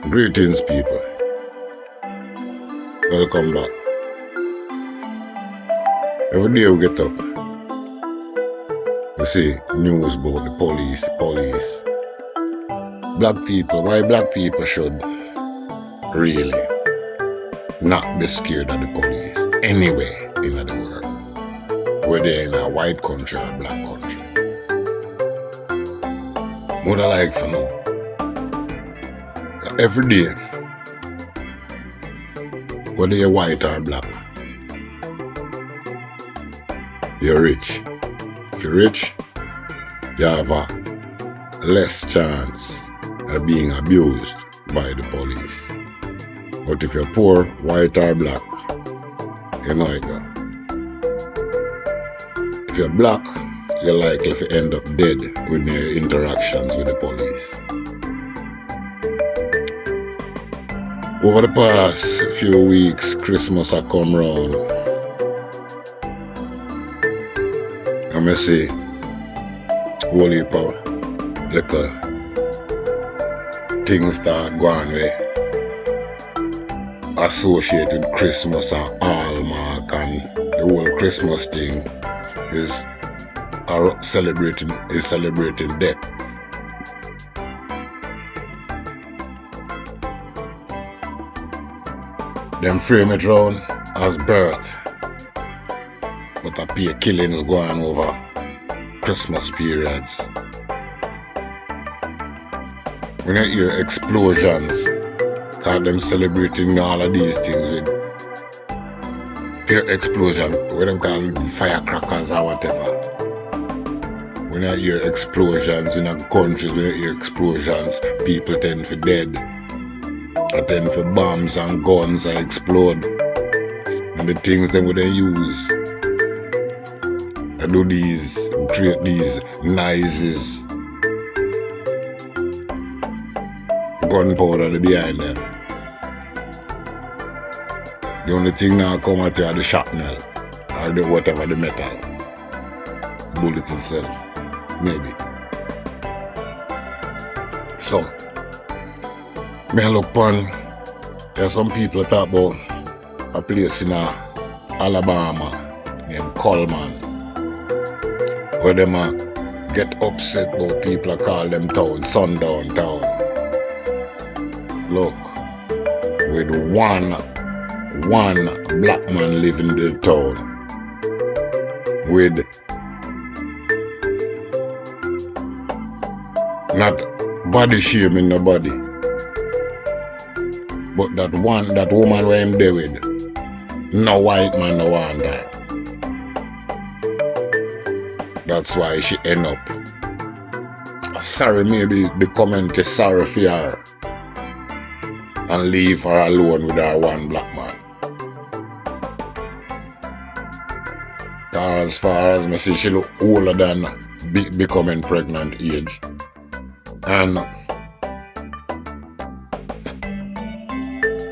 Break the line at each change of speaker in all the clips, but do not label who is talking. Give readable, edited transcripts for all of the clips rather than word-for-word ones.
Greetings, people. Welcome back. Every day we get up, we see news about the police. Black people, why black people should really not be scared of the police anywhere in the world, whether in a white country or black country. What I like to know, every day, whether you're white or black, you're rich. If you're rich, you have a less chance of being abused by the police. But if you're poor, white or black, you know it go. If you're black, you're likely to end up dead with your interactions with the police. Over the past few weeks, Christmas has come round. And I see whole heap of little things start going away associated with Christmas and Hallmark, and the whole Christmas thing is celebrating death. Them frame it round as birth, but a peer killings going over Christmas periods. When you hear explosions, cause them celebrating all of these things with peer explosion, what them call firecrackers or whatever. When you hear explosions in countries, when you hear explosions, people tend to dead. I tend for bombs and guns that explode. And the things them they use to do these, create these noises. Gunpowder behind them. The only thing now come at you are the shrapnel or the whatever the metal. Bullet itself. Maybe. So me look upon, there's some people talk about a place in Alabama named Cullman, where them get upset about people call them town, Sundown town. Look, with one black man living in the town, with not body shaming nobody. But that woman where him there with, no white man no want her. That's why she end up sorry, maybe the comment is sorry for her and leave her alone with her one black man. As far as me see, she look older than becoming pregnant age. And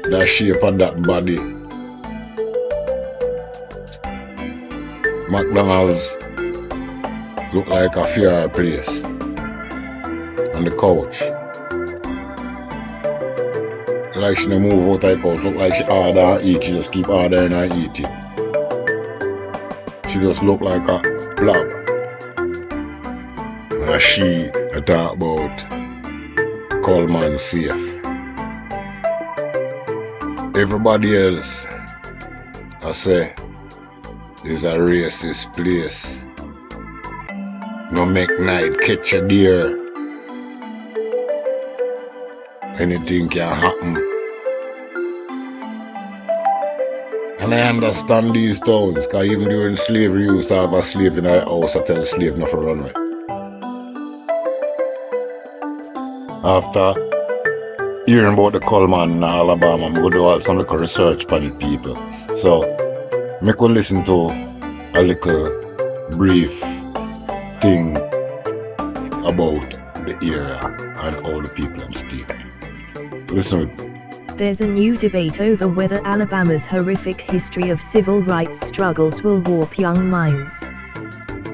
the shape of that body, McDonald's look like a fair place on the couch. Like she no move out of the couch, look like she order and eat, she just keep ordering and eating. She just look like a blob. And she talk about Cullman safe. Everybody else, I say, is a racist place. No make night catch a deer. Anything can happen. And I understand these towns, because even during slavery, you used to have a slave in a house to tell a slave not to run away. After hearing about the Cullman in Alabama, I'm going to do some little research for the people. So, I could listen to a little brief thing about the area and how the people are staying. Listen with me.
There's a new debate over whether Alabama's horrific history of civil rights struggles will warp young minds.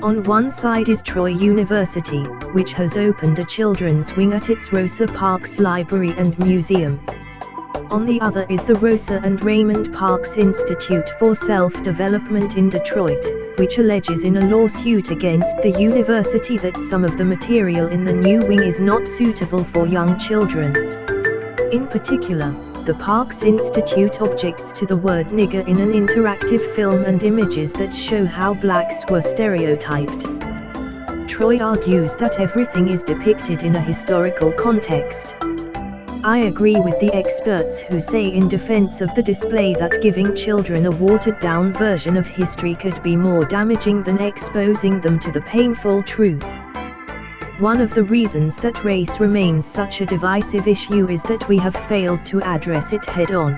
On one side is Troy University, which has opened a children's wing at its Rosa Parks Library and Museum. On the other is the Rosa and Raymond Parks Institute for Self-Development in Detroit, which alleges in a lawsuit against the university that some of the material in the new wing is not suitable for young children. In particular, the Parks Institute objects to the word nigger in an interactive film and images that show how blacks were stereotyped. Troy argues that everything is depicted in a historical context. I agree with the experts who say in defense of the display that giving children a watered-down version of history could be more damaging than exposing them to the painful truth. One of the reasons that race remains such a divisive issue is that we have failed to address it head-on.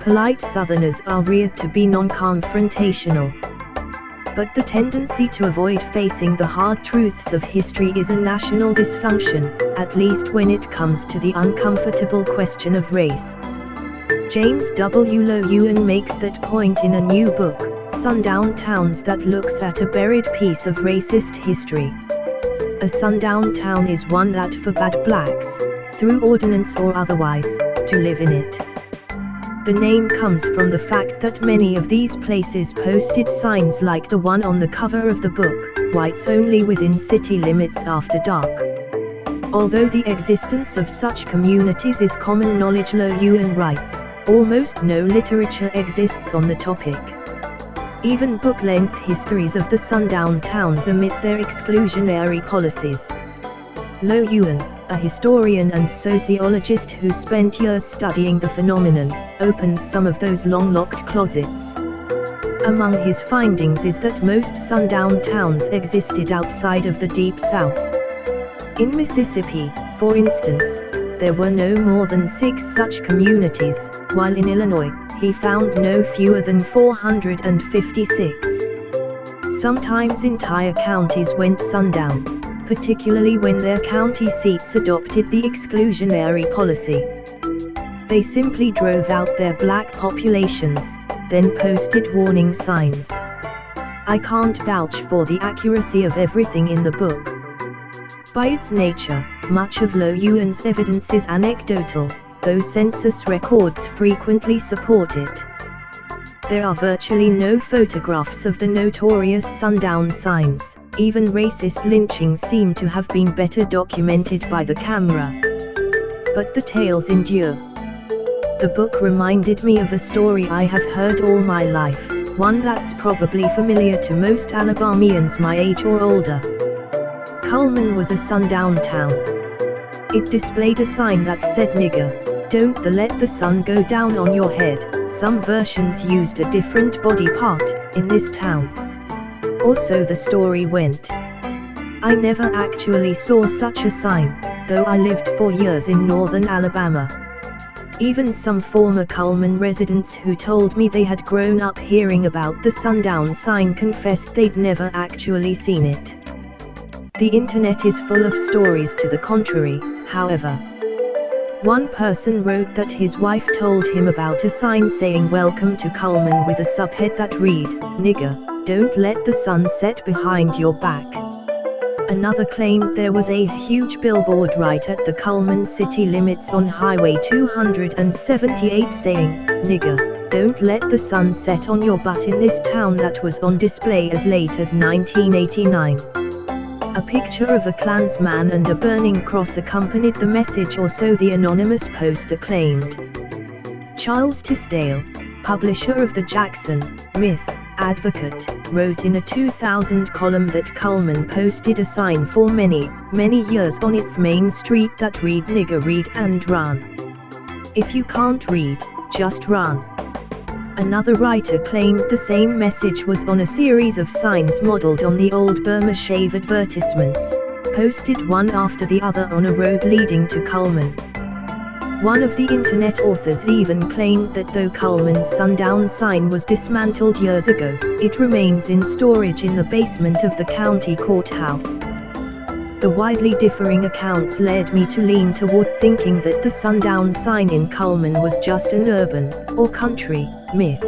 Polite Southerners are reared to be non-confrontational. But the tendency to avoid facing the hard truths of history is a national dysfunction, at least when it comes to the uncomfortable question of race. James W. Loewen makes that point in a new book, Sundown Towns, that looks at a buried piece of racist history. A sundown town is one that forbade blacks, through ordinance or otherwise, to live in it. The name comes from the fact that many of these places posted signs like the one on the cover of the book, whites only within city limits after dark. Although the existence of such communities is common knowledge, Loewen writes, almost no literature exists on the topic. Even book-length histories of the sundown towns omit their exclusionary policies. Loewen, a historian and sociologist who spent years studying the phenomenon, opens some of those long-locked closets. Among his findings is that most sundown towns existed outside of the Deep South. In Mississippi, for instance, there were no more than 6 such communities, while in Illinois, he found no fewer than 456. Sometimes entire counties went sundown, particularly when their county seats adopted the exclusionary policy. They simply drove out their black populations, then posted warning signs. I can't vouch for the accuracy of everything in the book. By its nature, much of Loewen's evidence is anecdotal, though census records frequently support it. There are virtually no photographs of the notorious sundown signs. Even racist lynchings seem to have been better documented by the camera. But the tales endure. The book reminded me of a story I have heard all my life, one that's probably familiar to most Alabamians my age or older. Cullman was a sundown town. It displayed a sign that said nigger, don't let the sun go down on your head. Some versions used a different body part, in this town. Or so the story went. I never actually saw such a sign, though I lived for years in northern Alabama. Even some former Cullman residents who told me they had grown up hearing about the sundown sign confessed they'd never actually seen it. The internet is full of stories to the contrary, however. One person wrote that his wife told him about a sign saying "Welcome to Cullman" with a subhead that read, "Nigger, don't let the sun set behind your back." Another claimed there was a huge billboard right at the Cullman city limits on Highway 278 saying, "Nigger, don't let the sun set on your butt" in this town that was on display as late as 1989. A picture of a Klansman and a burning cross accompanied the message, or so the anonymous poster claimed. Charles Tisdale, publisher of the Jackson, Miss, Advocate, wrote in a 2000 column that Cullman posted a sign for many, many years on its main street that read "Nigger, read and run. If you can't read, just run." Another writer claimed the same message was on a series of signs modeled on the old Burma shave advertisements, posted one after the other on a road leading to Cullman. One of the internet authors even claimed that though Cullman's sundown sign was dismantled years ago, it remains in storage in the basement of the county courthouse. The widely differing accounts led me to lean toward thinking that the sundown sign in Cullman was just an urban, or country, myth.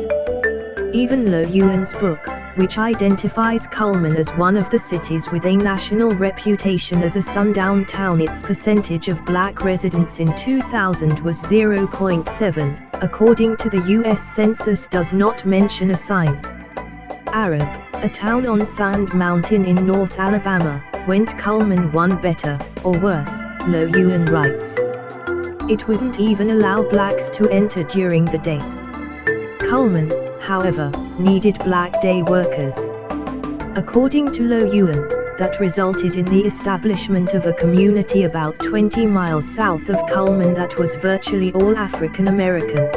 Even Loewen's book, which identifies Cullman as one of the cities with a national reputation as a sundown town. Its percentage of black residents in 2000 was 0.7, according to the U.S. Census. Does not mention a sign. Arab, a town on Sand Mountain in North Alabama, went Cullman one better, or worse, Loewen writes. It wouldn't even allow blacks to enter during the day. Cullman, however, needed black day workers. According to Loewen, that resulted in the establishment of a community about 20 miles south of Cullman that was virtually all African American.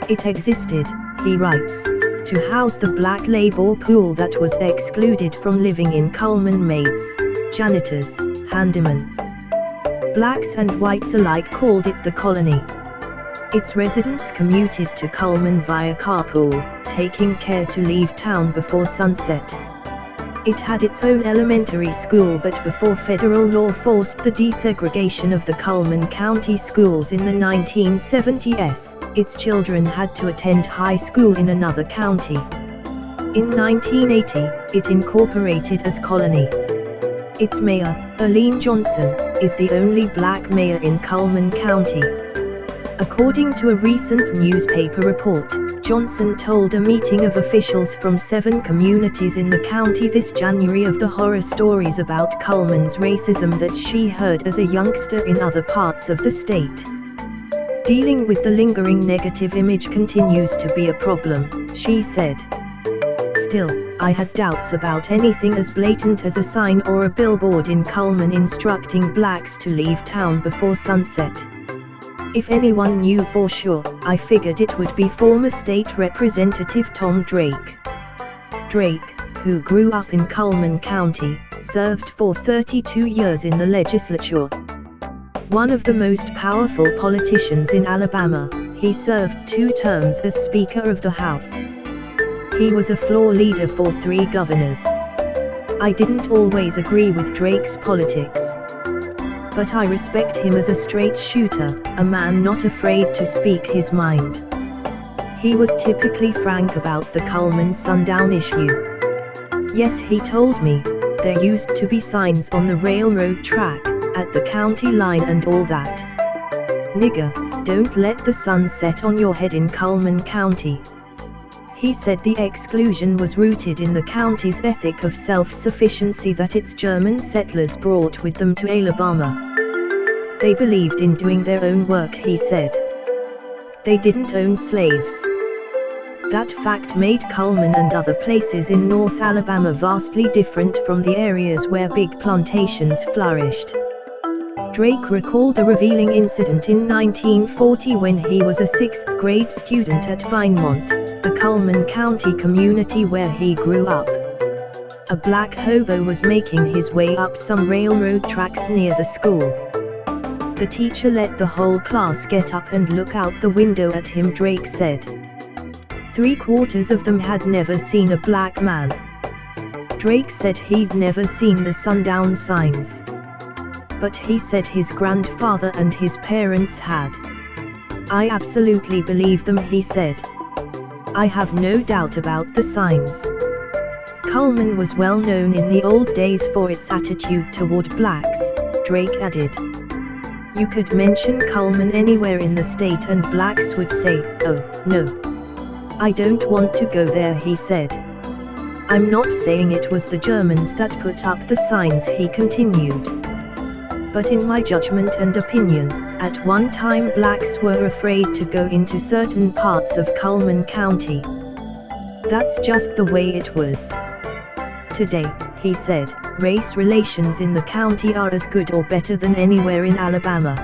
It existed, he writes, to house the black labor pool that was excluded from living in Cullman: maids, janitors, handymen. Blacks and whites alike called it the colony. Its residents commuted to Cullman via carpool, taking care to leave town before sunset. It had its own elementary school, but before federal law forced the desegregation of the Cullman County schools in the 1970s, its children had to attend high school in another county. In 1980, it incorporated as colony. Its mayor, Arlene Johnson, is the only black mayor in Cullman County. According to a recent newspaper report, Johnson told a meeting of officials from 7 communities in the county this January of the horror stories about Cullman's racism that she heard as a youngster in other parts of the state. Dealing with the lingering negative image continues to be a problem, she said. Still, I had doubts about anything as blatant as a sign or a billboard in Cullman instructing blacks to leave town before sunset. If anyone knew for sure, I figured it would be former state representative Tom Drake. Drake, who grew up in Cullman County, served for 32 years in the legislature. One of the most powerful politicians in Alabama, he served 2 terms as Speaker of the House. He was a floor leader for 3 governors. I didn't always agree with Drake's politics, but I respect him as a straight shooter, a man not afraid to speak his mind. He was typically frank about the Cullman Sundown issue. Yes, he told me, there used to be signs on the railroad track, at the county line and all that. Nigger, don't let the sun set on your head in Cullman County. He said the exclusion was rooted in the county's ethic of self-sufficiency that its German settlers brought with them to Alabama. They believed in doing their own work, he said. They didn't own slaves. That fact made Cullman and other places in North Alabama vastly different from the areas where big plantations flourished. Drake recalled a revealing incident in 1940 when he was a 6th grade student at Vinemont, the Cullman County community where he grew up. A black hobo was making his way up some railroad tracks near the school. The teacher let the whole class get up and look out the window at him, Drake said. 3/4 of them had never seen a black man. Drake said he'd never seen the sundown signs, but he said his grandfather and his parents had. I absolutely believe them, he said. I have no doubt about the signs. Cullman was well known in the old days for its attitude toward blacks, Drake added. You could mention Cullman anywhere in the state and blacks would say, oh, no. I don't want to go there, he said. I'm not saying it was the Germans that put up the signs, he continued. But in my judgment and opinion, at one time blacks were afraid to go into certain parts of Cullman County. That's just the way it was. Today, he said, race relations in the county are as good or better than anywhere in Alabama.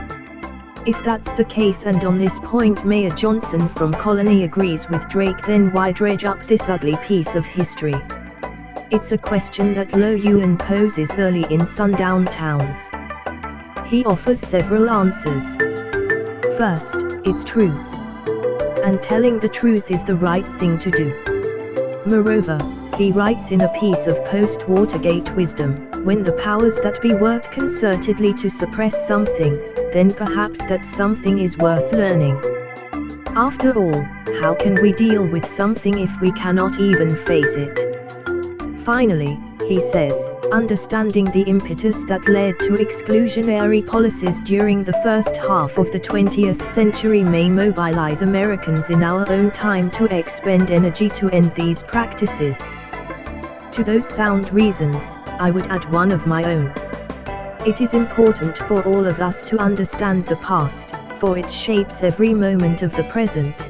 If that's the case, and on this point Mayor Johnson from Colony agrees with Drake, then why dredge up this ugly piece of history? It's a question that Loewen poses early in sundown towns. He offers several answers. First, it's truth. And telling the truth is the right thing to do. Moreover, he writes in a piece of post-Watergate wisdom, when the powers that be work concertedly to suppress something, then perhaps that something is worth learning. After all, how can we deal with something if we cannot even face it? Finally, he says, understanding the impetus that led to exclusionary policies during the first half of the 20th century may mobilize Americans in our own time to expend energy to end these practices. To those sound reasons, I would add one of my own. It is important for all of us to understand the past, for it shapes every moment of the present.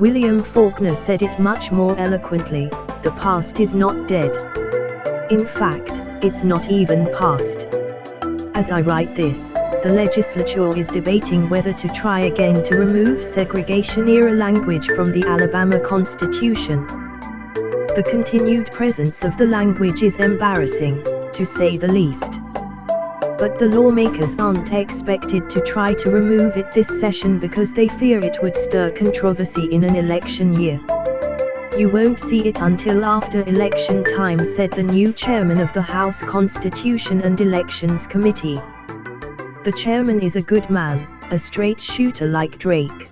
William Faulkner said it much more eloquently: the past is not dead. In fact, it's not even past. As I write this, the legislature is debating whether to try again to remove segregation-era language from the Alabama Constitution. The continued presence of the language is embarrassing, to say the least. But the lawmakers aren't expected to try to remove it this session because they fear it would stir controversy in an election year. You won't see it until after election time, said the new chairman of the House Constitution and Elections Committee. The chairman is a good man, a straight shooter like Drake.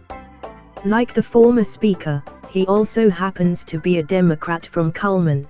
Like the former speaker, he also happens to be a Democrat from Cullman.